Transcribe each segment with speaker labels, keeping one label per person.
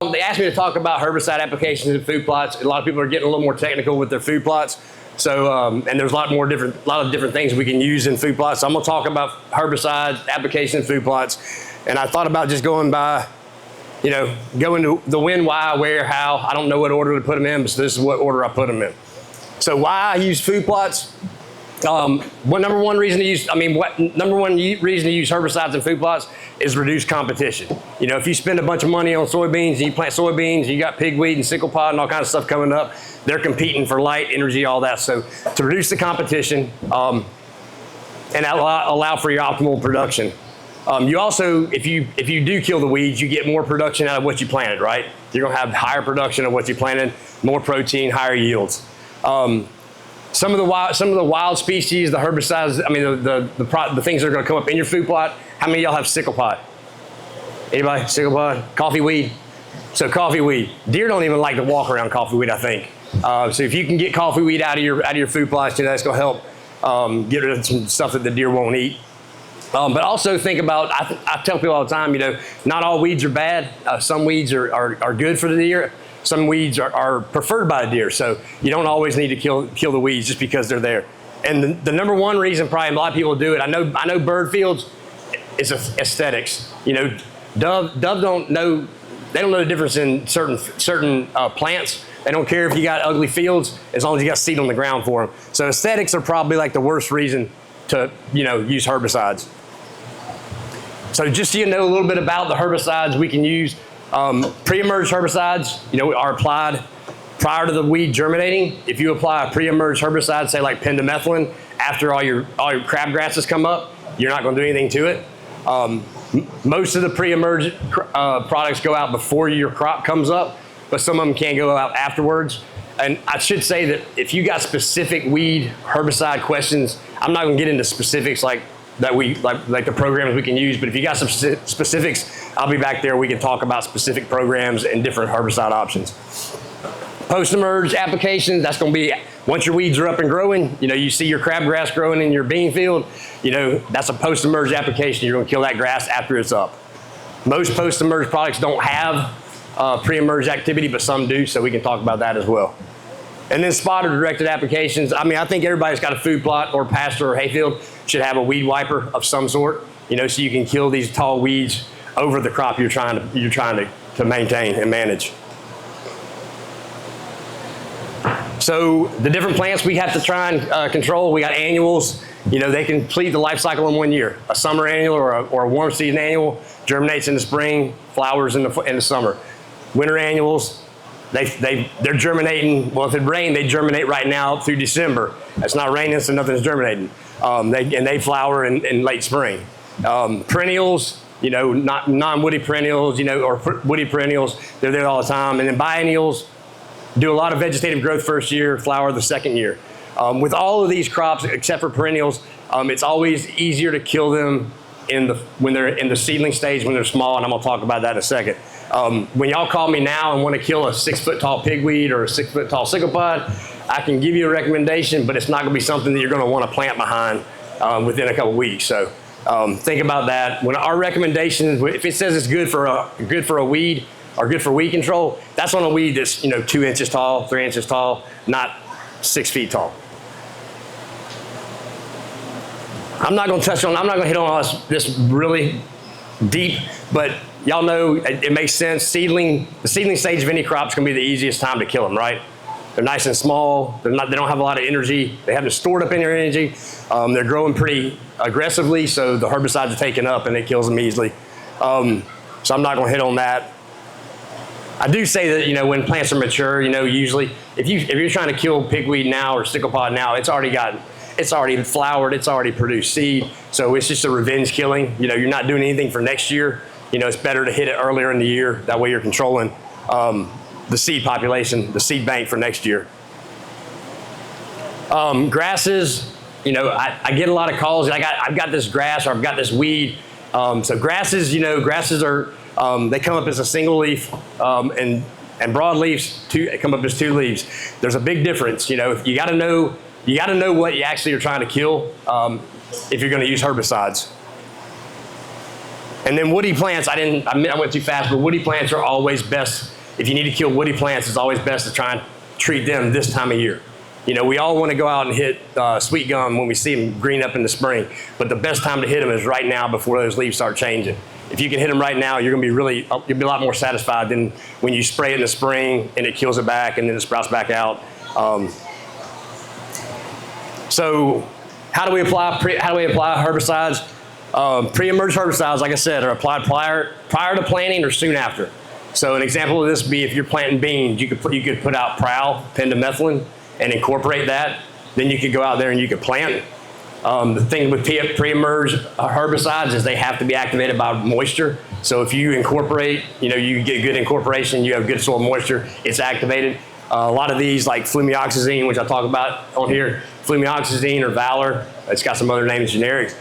Speaker 1: They asked me to talk about herbicide applications in food plots. A lot of people are getting a little more technical with their food plots. So, and there's a lot of different things we can use in food plots. So I'm gonna talk about herbicide application in food plots. And I thought about just going by, going to the when, why, where, how. I don't know what order to put them in, but this is what order I put them in. So why I use food plots? Number one reason to use herbicides in food plots is reduce competition. If you spend a bunch of money on soybeans and you plant soybeans, you got pigweed and sickle pod and all kinds of stuff coming up, they're competing for light, energy, all that. So to reduce the competition and allow for your optimal production. You also, if you do kill the weeds, you get more production out of what you planted, right? You're gonna have higher production of what you planted, more protein, higher yields. Some of the wild species, the herbicides, the things that are going to come up in your food plot. How many of y'all have sickle pod? Anybody? Sickle pod? Coffee weed? So coffee weed. Deer don't even like to walk around coffee weed, I think. So if you can get coffee weed out of your food plots, that's going to help get rid of some stuff that the deer won't eat. But also think about, I tell people all the time, not all weeds are bad. Some weeds are good for the deer. Some weeds are preferred by the deer, so you don't always need to kill the weeds just because they're there. And the number one reason probably a lot of people do it, I know bird fields, is aesthetics. Dove don't know the difference in certain plants. They don't care if you got ugly fields as long as you got seed on the ground for them. So aesthetics are probably like the worst reason to use herbicides. So just so you know a little bit about the herbicides we can use. Pre-emergent herbicides, are applied prior to the weed germinating. If you apply a pre-emergent herbicide, say like pendimethalin, after all your crabgrasses come up, you're not going to do anything to it. Most of the pre-emergent products go out before your crop comes up, but some of them can go out afterwards. And I should say that if you got specific weed herbicide questions, I'm not going to get into specifics like the programs we can use, but if you got some specifics, I'll be back there. We can talk about specific programs and different herbicide options. Post-emergent applications, that's going to be once your weeds are up and growing, you see your crabgrass growing in your bean field, that's a post-emergent application. You're going to kill that grass after it's up. Most post-emergent products don't have pre-emergent activity, but some do, so we can talk about that as well. And then spot or directed applications. I think everybody's got a food plot or pasture or hayfield should have a weed wiper of some sort, so you can kill these tall weeds over the crop you're trying to maintain and manage. So the different plants we have to try and control, we got annuals. They complete the life cycle in 1 year. A summer annual or a warm season annual germinates in the spring, flowers in the summer. Winter annuals, they're germinating. Well, if it rained, they germinate right now through December. It's not raining, so nothing's germinating. They flower in late spring. Perennials, non-woody perennials, or woody perennials, they're there all the time. And then biennials do a lot of vegetative growth first year, flower the second year. With all of these crops, except for perennials, it's always easier to kill them when they're in the seedling stage, when they're small, and I'm gonna talk about that in a second. When y'all call me now and want to kill a 6-foot tall pigweed or a 6-foot tall sickle pod, I can give you a recommendation, but it's not going to be something that you're going to want to plant behind within a couple weeks. So think about that. When our recommendations, if it says it's good for a weed or good for weed control, that's on a weed that's 2 inches tall, 3 inches tall, not 6 feet tall. I'm not going to hit on this really deep, but y'all know it makes sense. The seedling stage of any crop is going to be the easiest time to kill them, right? They're nice and small. They don't have a lot of energy. They haven't stored up any energy. They're growing pretty aggressively, so the herbicides are taken up and it kills them easily. So I'm not going to hit on that. I do say that when plants are mature, usually if you're trying to kill pigweed now or sickle pod now, it's already flowered, it's already produced seed. So it's just a revenge killing. You're not doing anything for next year. It's better to hit it earlier in the year. That way you're controlling the seed population, the seed bank for next year. Grasses, I get a lot of calls. I've got this grass or I've got this weed. So grasses, grasses are, they come up as a single leaf, and broadleaves come up as 2 leaves. There's a big difference. You got to know what you actually are trying to kill if you're going to use herbicides. And then woody plants, I went too fast, but woody plants are always best. If you need to kill woody plants, it's always best to try and treat them this time of year. You know, we all want to go out and hit sweet gum when we see them green up in the spring, but the best time to hit them is right now before those leaves start changing. If you can hit them right now, you're going to be you'll be a lot more satisfied than when you spray it in the spring and it kills it back and then it sprouts back out. So how do we apply herbicides? Pre-emergent herbicides, like I said, are applied prior to planting or soon after. So an example of this would be if you're planting beans, you could put out prowl, pendimethalin, and incorporate that. Then you could go out there and you could plant. The thing with pre-emergent herbicides is they have to be activated by moisture. So if you incorporate, you get good incorporation, you have good soil moisture, it's activated. A lot of these, like flumioxazine, which I talk about on here, flumioxazine or Valor, it's got some other names, generics.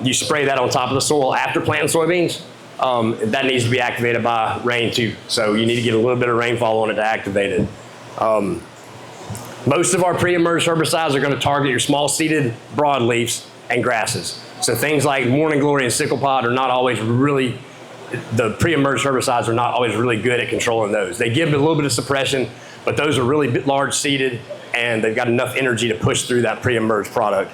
Speaker 1: You spray that on top of the soil after planting soybeans. That needs to be activated by rain too. So you need to get a little bit of rainfall on it to activate it. Most of our pre-emergent herbicides are going to target your small-seeded broadleafs and grasses. So things like morning glory and sickle pod are not always really, the pre-emergent herbicides are not always really good at controlling those. They give a little bit of suppression, but those are really large seeded and they've got enough energy to push through that pre-emerged product.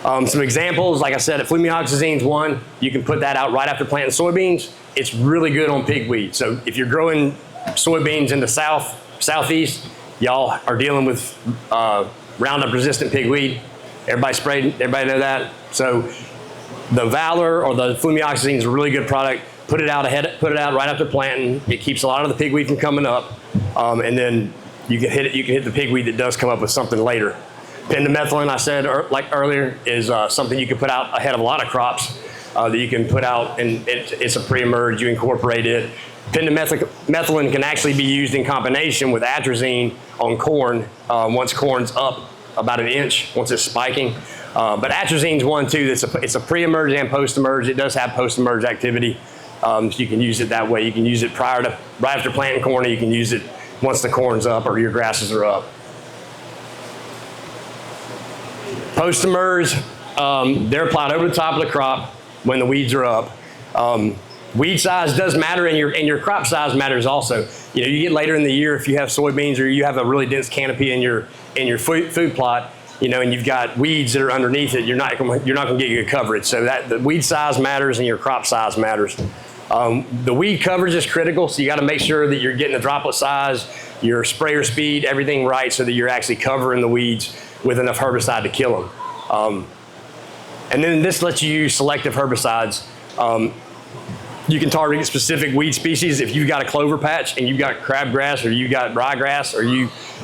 Speaker 1: Some examples, like I said, flumioxazine's one. You can put that out right after planting soybeans. It's really good on pigweed. So if you're growing soybeans in the southeast, y'all are dealing with Roundup resistant pigweed. Everybody know that? So the Valor or the flumioxazine is a really good product. Put it out right after planting. It keeps a lot of the pigweed from coming up. And then you can hit the pigweed that does come up with something later. Pendimethalin, I said like earlier, is something you can put out ahead of a lot of crops that you can put out, and it's a pre-emerge, you incorporate it. Pendimethalin can actually be used in combination with atrazine on corn once corn's up about an inch, once it's spiking. But atrazine's one too, it's a pre-emerge and post-emerge. It does have post-emerge activity. So you can use it that way. You can use it right after planting corn, or you can use it once the corn's up or your grasses are up. Post-emerge, they're applied over the top of the crop when the weeds are up. Weed size does matter, and your crop size matters also. You get later in the year, if you have soybeans or you have a really dense canopy in your food plot, and you've got weeds that are underneath it, you're not going to get good coverage. So the weed size matters and your crop size matters. The weed coverage is critical, so you got to make sure that you're getting the droplet size, your sprayer speed, everything right, so that you're actually covering the weeds with enough herbicide to kill them. And then this lets you use selective herbicides. You can target specific weed species. If you've got a clover patch and you've got crabgrass or you've got ryegrass or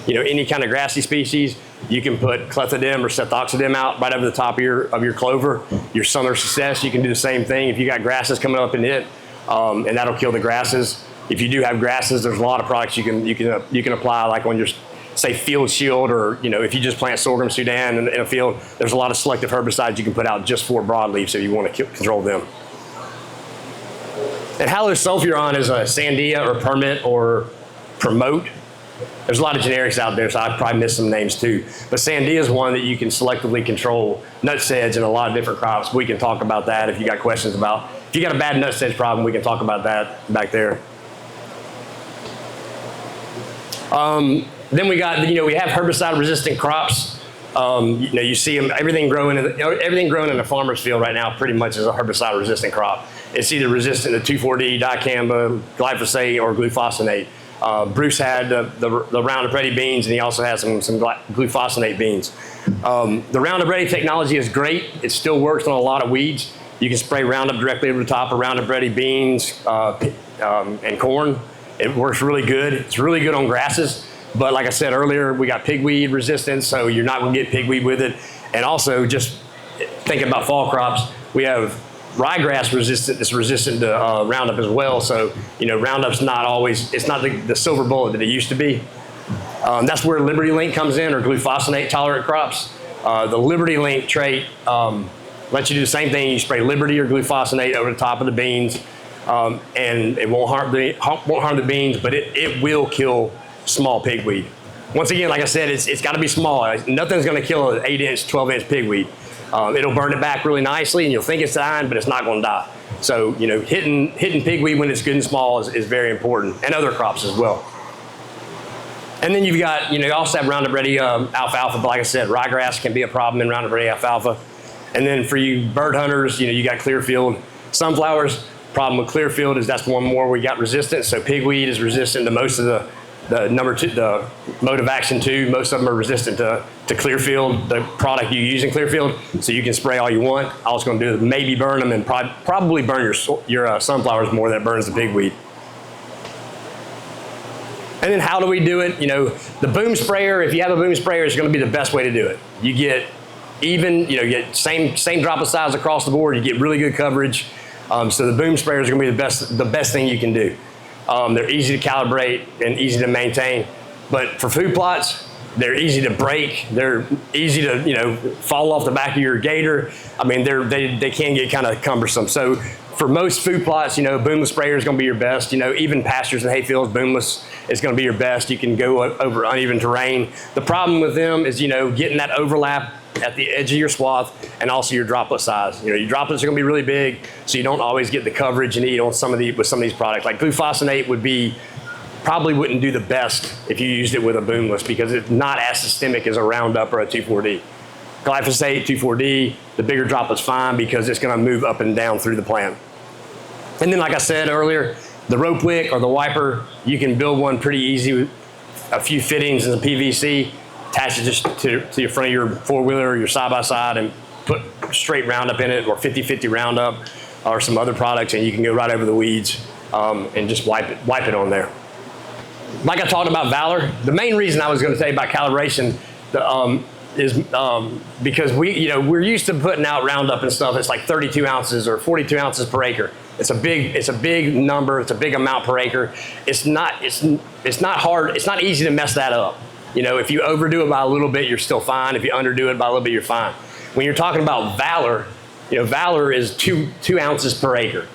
Speaker 1: any kind of grassy species, you can put clethodim or sethoxydim out right over the top of your clover. Your summer success, you can do the same thing if you got grasses coming up in it, and that'll kill the grasses. If you do have grasses, there's a lot of products you can apply, like on your, say, field shield, or if you just plant sorghum Sudan in a field, there's a lot of selective herbicides you can put out just for broadleaf, so you want to control them. And halosulfuron is a Sandia or Permit or Promote. There's a lot of generics out there, so I probably missed some names too. But Sandia is one that you can selectively control nutsedge in a lot of different crops. We can talk about that if you got questions about. If you got a bad nutsedge problem, we can talk about that back there. Then we have herbicide-resistant crops. You see them, everything growing in a farmer's field right now pretty much is a herbicide-resistant crop. It's either resistant to 2,4-D, dicamba, glyphosate, or glufosinate. Bruce had the Roundup Ready beans, and he also has some glufosinate beans. The Roundup Ready technology is great. It still works on a lot of weeds. You can spray Roundup directly over the top of Roundup Ready beans and corn. It works really good. It's really good on grasses. But like I said earlier, we got pigweed resistance, so you're not going to get pigweed with it. And also, just thinking about fall crops, we have ryegrass resistant that's resistant to Roundup as well. So, Roundup's not always, it's not the silver bullet that it used to be. That's where Liberty Link comes in, or glufosinate tolerant crops. The Liberty Link trait lets you do the same thing. You spray Liberty or glufosinate over the top of the beans, and it won't harm the beans, but it will kill small pigweed. Once again, like I said, it's got to be small. Nothing's going to kill an 8-inch, 12-inch pigweed. It'll burn it back really nicely, and you'll think it's dying, but it's not going to die. So, you know, hitting pigweed when it's good and small is very important, and other crops as well. And then you've got, you know, you also have Roundup Ready alfalfa, but like I said, ryegrass can be a problem in Roundup Ready alfalfa. And then for you bird hunters, you know, you got Clearfield. Sunflowers, problem with Clearfield is that's one more we got resistance. So pigweed is resistant to most of the mode of action 2. Most of them are resistant to Clearfield, the product you use in Clearfield. So you can spray all you want. All it's going to do is maybe burn them and probably burn your sunflowers more than it burns the pigweed. And then how do we do it? You know, the boom sprayer, if you have a boom sprayer, is going to be the best way to do it. You get even, you know, you get same drop of size across the board. You get really good coverage. So the boom sprayer is going to be the best thing you can do. They're easy to calibrate and easy to maintain. But for food plots, they're easy to break. They're easy to, you know, fall off the back of your gator. I mean, they can get kind of cumbersome. So for most food plots, you know, boomless sprayer is going to be your best. You know, even pastures and hayfields, boomless is going to be your best. You can go over uneven terrain. The problem with them is, you know, getting that overlap at the edge of your swath and also your droplet size. You know, your droplets are going to be really big, so you don't always get the coverage you need on with some of these products. Like glufosinate probably wouldn't do the best if you used it with a boomless because it's not as systemic as a Roundup or a 2,4-D. Glyphosate, 2,4-D, the bigger droplet's fine because it's going to move up and down through the plant. And then, like I said earlier, the rope wick or the wiper, you can build one pretty easy with a few fittings and the PVC, attach it just to your front of your four-wheeler or your side-by-side and put straight Roundup in it or 50/50 Roundup or some other products, and you can go right over the weeds and just wipe it on there. Like I talked about Valor, the main reason I was going to tell you about calibration is because we're used to putting out Roundup and stuff. It's like 32 ounces or 42 ounces per acre. It's a big number. It's a big amount per acre. It's not hard. It's not easy to mess that up. You know, if you overdo it by a little bit, you're still fine. If you underdo it by a little bit, you're fine. When you're talking about Valor, you know, Valor is 2 ounces per acre.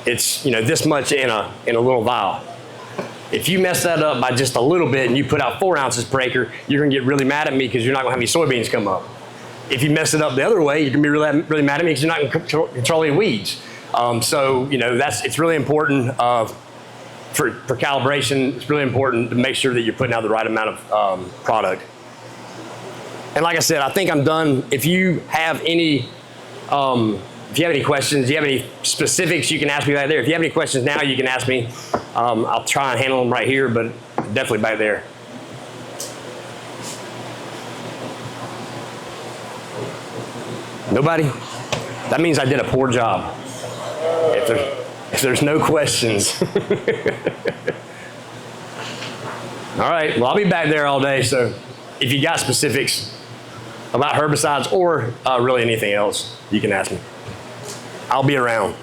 Speaker 1: It's, you know, this much in a little vial. If you mess that up by just a little bit and you put out 4 ounces per acre, you're going to get really mad at me because you're not going to have any soybeans come up. If you mess it up the other way, you're going to be really mad at me because you're not going to control any weeds. So, you know, it's really important for calibration. It's really important to make sure that you're putting out the right amount of product. And like I said, I think I'm done. If you have any questions, you have any specifics, you can ask me back there. If you have any questions now, you can ask me. I'll try and handle them right here, but definitely back there. Nobody? That means I did a poor job. If there's no questions. All right, well, I'll be back there all day, so if you got specifics about herbicides or really anything else, you can ask me. I'll be around.